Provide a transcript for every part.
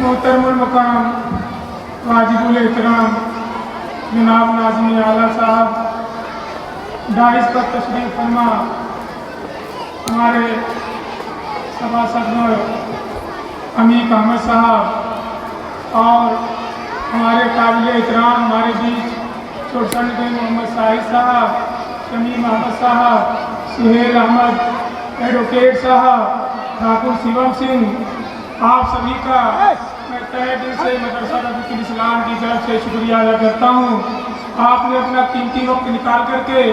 मोहतरमुल मकाम वाजिबुल एहतराम जनाब नाज़िम आला साहब डाइस पर तशरीफ़ फरमा, हमारे सभासद अमीर अहमद साहब और हमारे काबिल एहतराम हमारे बीच चोरसंड के मोहम्मद साहिद साहब, शमीम अहमद साहब, सुहेल अहमद, एडवोकेट साहब, ठाकुर शिवम सिंह, आप सभी का मैं तहे दिल से मदरसा रफ़ीकुल इस्लाम की तरफ से शुक्रिया अदा करता हूँ। आपने अपना कीमती वक्त निकाल करके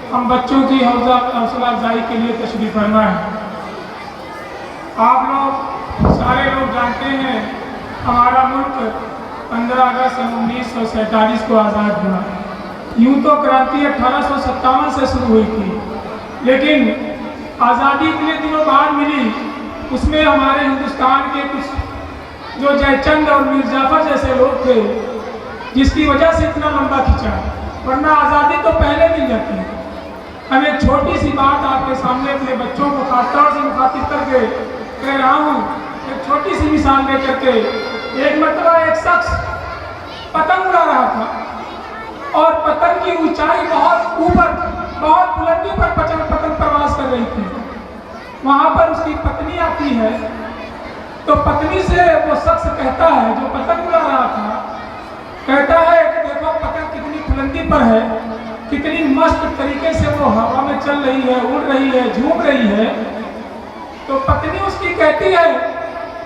हम बच्चों की हौसला अफजाई के लिए तशरीफ़ फरमा है। आप लोग सारे लोग जानते हैं हमारा मुल्क 15 अगस्त 1947 को आज़ाद हुआ। यूँ तो क्रांति 1857 से शुरू हुई थी, लेकिन आज़ादी के लिए दिनों बाद मिली, उसमें हमारे हिंदुस्तान के कुछ जो जयचंद और मीर जाफर जैसे लोग थे, जिसकी वजह से इतना लंबा खिंचा, वरना आज़ादी तो पहले मिल जाती है। हम एक छोटी सी बात आपके सामने अपने बच्चों को खासतौर से मुखातिब करके कह रहा हूँ। एक छोटी सी मिसाल दे करके, एक मरतबा एक शख्स पतंग उड़ा रहा था और पतंग की ऊंचाई बहुत ऊपर, बहुत बुलंदी पर पतंग प्रवास कर रही थी। वहाँ पर उसकी पत्नी आती है, तो पत्नी से वो शख्स कहता है, जो पतंग उड़ा रहा था, कहता है कि देखो पतंग कितनी बुलंदी पर है, कितनी मस्त तरीके से वो हवा में चल रही है, उड़ रही है, झूम रही है। तो पत्नी उसकी कहती है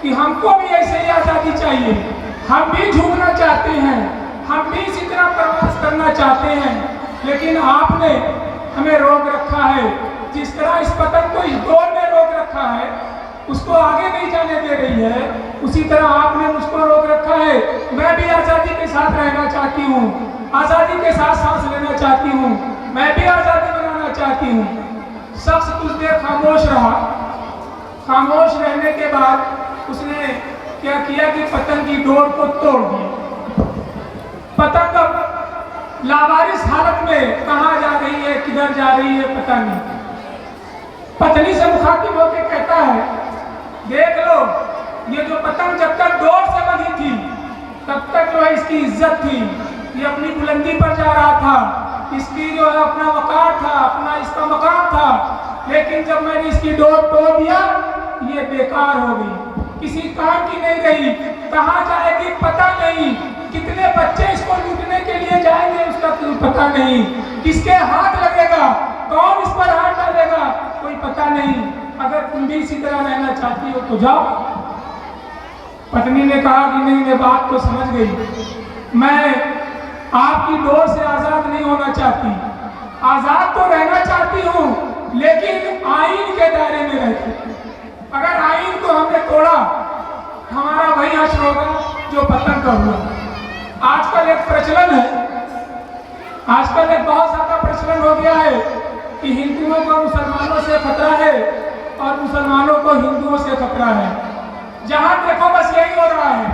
कि हमको भी ऐसे ही आज़ादी चाहिए, हम भी झूमना चाहते हैं, हम भी इसी तरह प्रवास करना चाहते हैं, लेकिन आपने हमें रोक रखा है। जिस तरह इस पतंग को इस दौर में रोक रखा है, उसको आगे नहीं जाने दे रही है, उसी तरह आपने मुझको रोक रखा है। मैं भी आज़ादी के साथ रहना चाहती हूँ, आज़ादी के साथ सांस लेना चाहती हूँ, मैं भी आज़ादी बनाना चाहती हूँ। शख्स कुछ देर खामोश रहा। खामोश रहने के बाद उसने क्या किया कि पतंग की डोर को तोड़ दिया। पतंग अब लावारिस हालत में कहाँ जा रही है, किधर जा रही है, पता नहीं। पत्नी से मुखातिब होकर कहता है, देख लो, ये जो पतंग जब तक डोर से बंधी थी तब तक जो है इसकी इज्जत थी, ये अपनी बुलंदी पर जा रहा था, इसकी जो है अपना वकार था, अपना इसका मकाम था। लेकिन जब मैंने इसकी डोर तोड़ दिया, ये बेकार हो गई, किसी काम की नहीं रही, कहाँ जाएगी पता नहीं, कितने बच्चे इसको लूटने के लिए जाएंगे उसका पता नहीं, किसके हाथ लगेगा, कौन इस पर हाथ डालेगा, कोई पता नहीं। अगर तुम भी इसी तरह रहना चाहती हो तो जाओ। पत्नी ने कहा कि नहीं, मैं बात तो समझ गई, मैं आपकी डोर से आज़ाद नहीं होना चाहती, आज़ाद तो रहना चाहती हूँ, लेकिन आईन के दायरे में रहती। अगर आईन को हमने तोड़ा, हमारा वही हश्र होगा जो पतंग का हुआ। आजकल एक प्रचलन है, आजकल एक बहुत ज़्यादा प्रचलन हो गया है कि हिंदुओं को मुसलमानों से खतरा है और मुसलमानों को हिंदुओं से खतरा है। जहाँ देखो बस यही हो रहा है,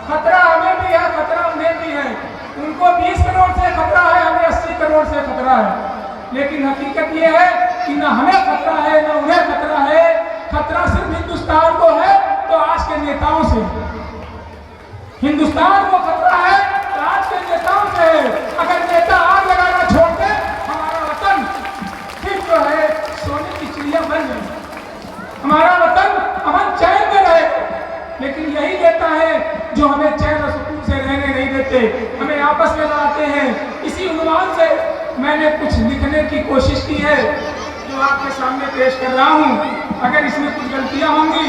खतरा हमें भी है, खतरा उन्हें भी है। उनको 20 करोड़ से खतरा है, हमें 80 करोड़ से खतरा है। लेकिन हकीकत ये है कि न हमें खतरा है, न उन्हें खतरा है। खतरा सिर्फ हिंदुस्तान को है तो आज के नेताओं से, हिंदुस्तान को खतरा है तो आज के नेताओं से है। अगर नेता आग लगाना छोड़ दे, हमारा वतन फिर जो है सोने की चिड़िया बन जाए, हमारा वतन अमन चैन में रहे। लेकिन यही नेता है जो हमें चैन और सुकून से रहने नहीं देते, हमें आपस में लड़ाते हैं। इसी उन्वान से मैंने कुछ लिखने की कोशिश की है जो आपके सामने पेश कर रहा हूँ। अगर इसमें कुछ गलतियाँ होंगी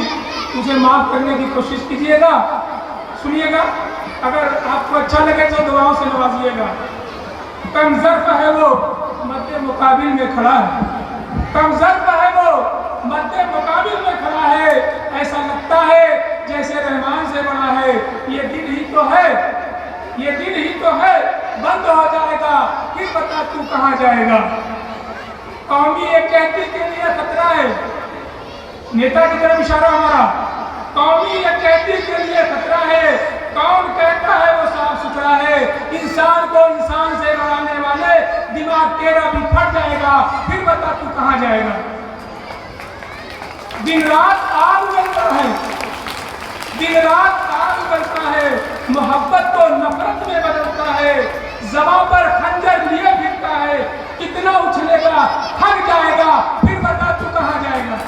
मुझे माफ़ करने की कोशिश कीजिएगा। सुनिएगा, अगर आपको अच्छा लगे तो दुआओं से नवाजिएगा। कमज़र्फ है वो मद्दे मुकाबिल में खड़ा है, कमज़र्फ है वो मद्दे मुकाबिल में खड़ा है, ऐसा लगता है जैसे रहमान से बना है। ये दिन ही तो है, ये दिन ही तो है, बंद हो जाएगा, फिर बता तू कहाँ जाएगा। कौमी एकजुटता के लिए खतरा है, नेता की तरफ इशारा हमारा। कौमी एकजुटता के लिए खतरा है, कौन कहता है वो साफ सुथरा है। इंसान को इंसान से लड़ाने वाले दिमाग तेरा भी फट जाएगा, फिर बता तू कहाँ जाएगा। दिन रात आग जलता है, दिन रात तार उगलता है, मोहब्बत को नफरत में बदलता है, ज़बां पर खंजर लिए फिरता है, कितना उछलेगा थक जाएगा, फिर बता तू कहाँ जाएगा।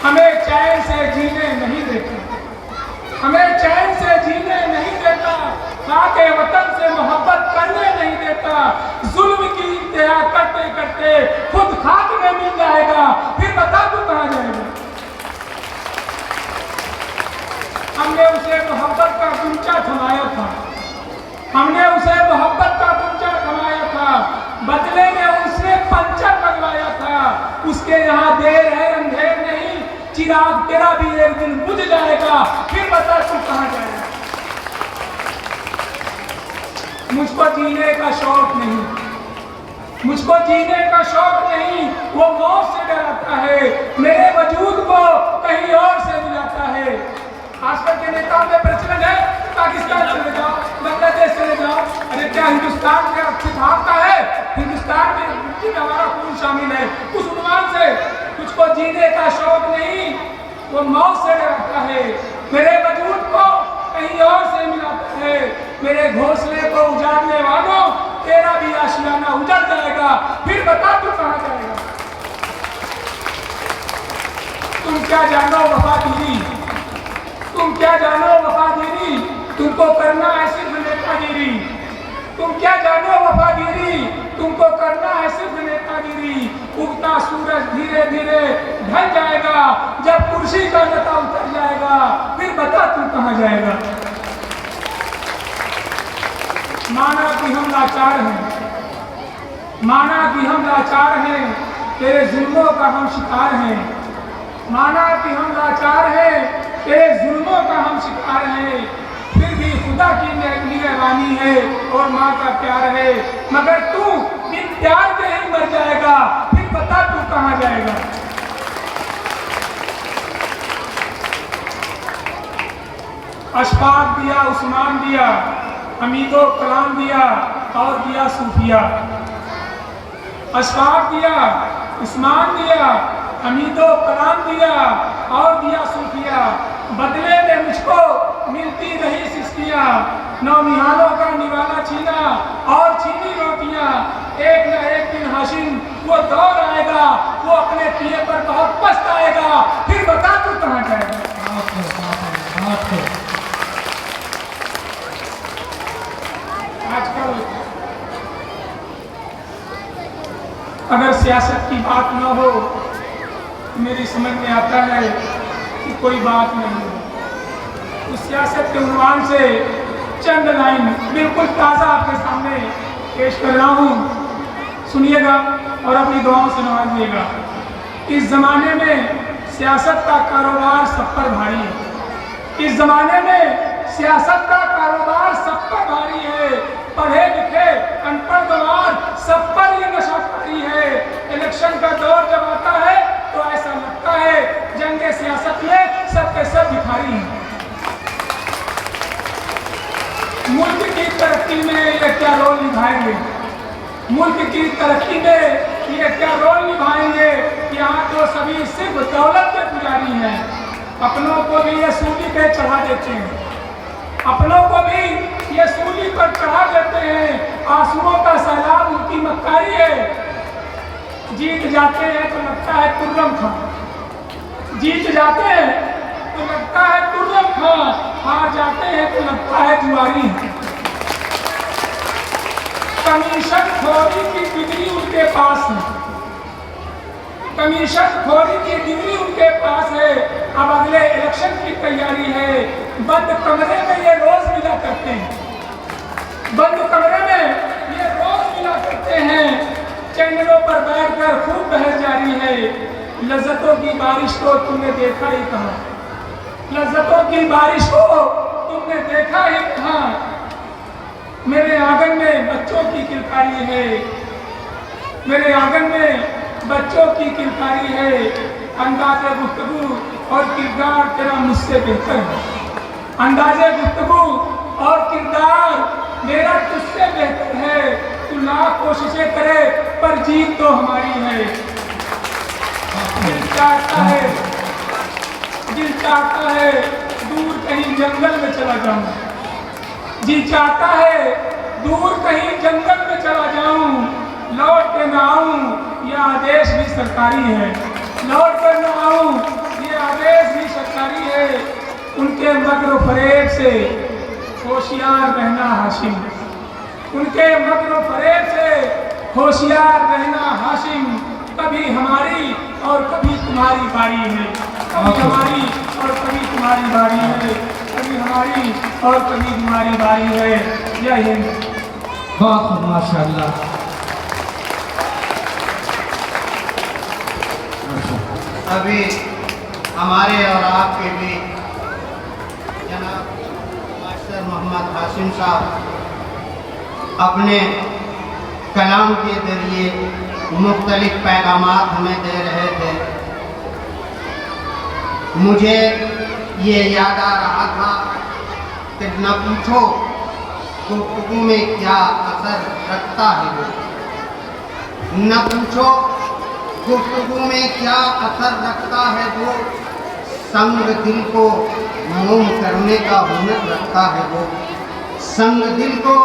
हमें चैन से जीने नहीं देता, हमें चैन से जीने नहीं देता, खाके वतन से मोहब्बत करने नहीं देता, जुल्म की इंतहा करते करते खुद खाक में मिल जाएगा, फिर बता तू कहाँ जाएगा। हमने उसे मोहब्बत का गुंचा थमाया था, हमने उसे मोहब्बत का गुंचा थमाया था, बदले में उसने पंचर लगवाया था। उसके यहाँ देर है अंधेर नहीं, चिराग तेरा भी एक दिन बुझ जाएगा, फिर बता तू कहाँ जाएगा। मुझको जीने का शौक नहीं, मुझको जीने का शौक नहीं, वो मौत से डराता है, मेरे वजूद को कहीं और से मिलाता है। खासकर के नेताओं में प्रचलन है पाकिस्तान चले जाओ, बांग्लादेश चले जाओ, अरे क्या हिंदुस्तान के सिद्धांत का है, हिंदुस्तान में मिट्टी में हमारा खून शामिल है। उस उन्वान से तुझको जीने का शौक नहीं, वो मौत से डरता है, मेरे वजूद को कहीं और से मिलाता है, मेरे घोंसले को उजाड़ने वालों तेरा भी आशियाना उजड़ जाएगा, फिर बता तू कहाँ जाएगा। तुम क्या जानो वफागिरी, तुम क्या जानो वफागिरी, तुमको करना है सिर्फ नेतागिरी। तुम क्या जानो वफागिरी, तुमको करना है सिर्फ नेतागिरी। उगता सूरज धीरे धीरे ढल जाएगा, जब कुर्सी का लता उतर जाएगा, फिर बता तू कहाँ जाएगा। माना कि हम लाचार हैं, माना कि हम लाचार हैं, तेरे जुल्मों का हम शिकार हैं। माना कि हम लाचार हैं, तेरे जुल्मों का हम शिकार हैं, फिर भी खुदा की निगरानी है और माँ का प्यार है, मगर तू बिन प्यार के ही मर जाएगा, फिर बता तू कहाँ जाएगा। अशफाक दिया, उस्मान दिया, हमीदो कलाम दिया और दिया सूफिया। अशफाक दिया, उस्मान दिया, हमीदो कलाम दिया और दिया सूफिया। बदले में मुझको मिलती रही सिस्कियाँ, नौनिहालों का निवाला छीना और छीनी रोटियाँ। एक न एक दिन हाशिम वो दौर आएगा, वो अपने पिए पर बहुत पछताएगा, फिर बता तू कहाँ जाएगा। आजकल अगर सियासत की बात न हो, मेरी समझ में आता है कि कोई बात नहीं है। उस सियासत के उन्वान से चंद लाइन बिल्कुल ताज़ा आपके सामने पेश कर रहा हूँ, सुनिएगा और अपनी दुआओं से नवाजिएगा। इस ज़माने में सियासत का कारोबार सब पर भारी है, इस ज़माने में सियासत का कारोबार सब पर भारी है, पढ़े लिखे अनपढ़ गंवार सब पर ये नशाकारी है। इलेक्शन का दौर जब आता है तो ऐसा लगता है जंगे सियासत में सबके सब भिखारी हैं। मुल्क की तरक्की में ये क्या रोल निभाएंगे, मुल्क की तरक्की में ये क्या रोल निभाएंगे। यहाँ तो सभी सिर्फ दौलत के पुजारी हैं, अपनों को भी ये सूली पे चढ़ा देते हैं, अपनों को भी ये सूली पर चढ़ा देते हैं। आंसुओं का सैलाब उनकी मक्कारी है। जीत जाते हैं तो लगता है खुर्रम खां, जीत जाते हैं तो लगता है खुर्रम खां, हार जाते हैं तो लगता है जुआरी। कमीशन खोरी की डिग्री उनके पास है, कमीशन खोरी की डिग्री उनके पास है। अब अगले इलेक्शन की तैयारी है, बंद कमरे में ये रोज मिला करते हैं, बंद कमरे में ये रोज मिला करते हैं। चैनलों पर बैठकर खूब बहस जारी है, लज्जतों की बारिश को तुमने देखा ही कहाँ, लज्जतों की बारिश को तुमने देखा ही कहाँ। मेरे आंगन में बच्चों की किलकारी है, मेरे आंगन में बच्चों की किलकारी है। अंदाज़े गुफ्तगू और किरदार तेरा मुझसे बेहतर है, अंदाज़े गुफ्तगू और किरदार मेरा तुझसे बेहतर है। तू लाख कोशिशें करे पर जीत तो हमारी है। दिल चाहता है, दिल चाहता है दूर कहीं जंगल में चला जाऊं, जी चाहता है दूर कहीं जंगल में चला जाऊं, लौट के ना आऊं, यह आदेश भी सरकारी है, लौट कर ना आऊं, ये आदेश भी सरकारी है। उनके मकर फरेब से होशियार रहना हाशिम, उनके मकर फरेब से होशियार रहना हाशिम। कभी हमारी और कभी तुम्हारी बारी है, कभी हमारी और कभी तुम्हारी बारी है, कभी हमारी और कभी तुम्हारी बारी है। जय हिंद। बहुत माशाल्लाह। अभी हमारे और आपके भी जनाब मास्टर मोहम्मद हाशिम साहब अपने कलाम के जरिए मुख्तलिफ पैगामात हमें दे रहे थे। मुझे ये याद आ रहा था कि न पूछो गुफ्तगू में क्या असर रखता है वो, न पूछो गुफ्तगू में क्या असर रखता है वो, संग दिल को मोम करने का हुनर रखता है वो, संग दिल को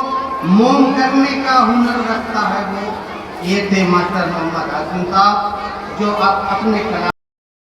मोम करने का हुनर रखता है वो। ये थे मास्टर मोहम्मद हाशिम साहब जो अपने कला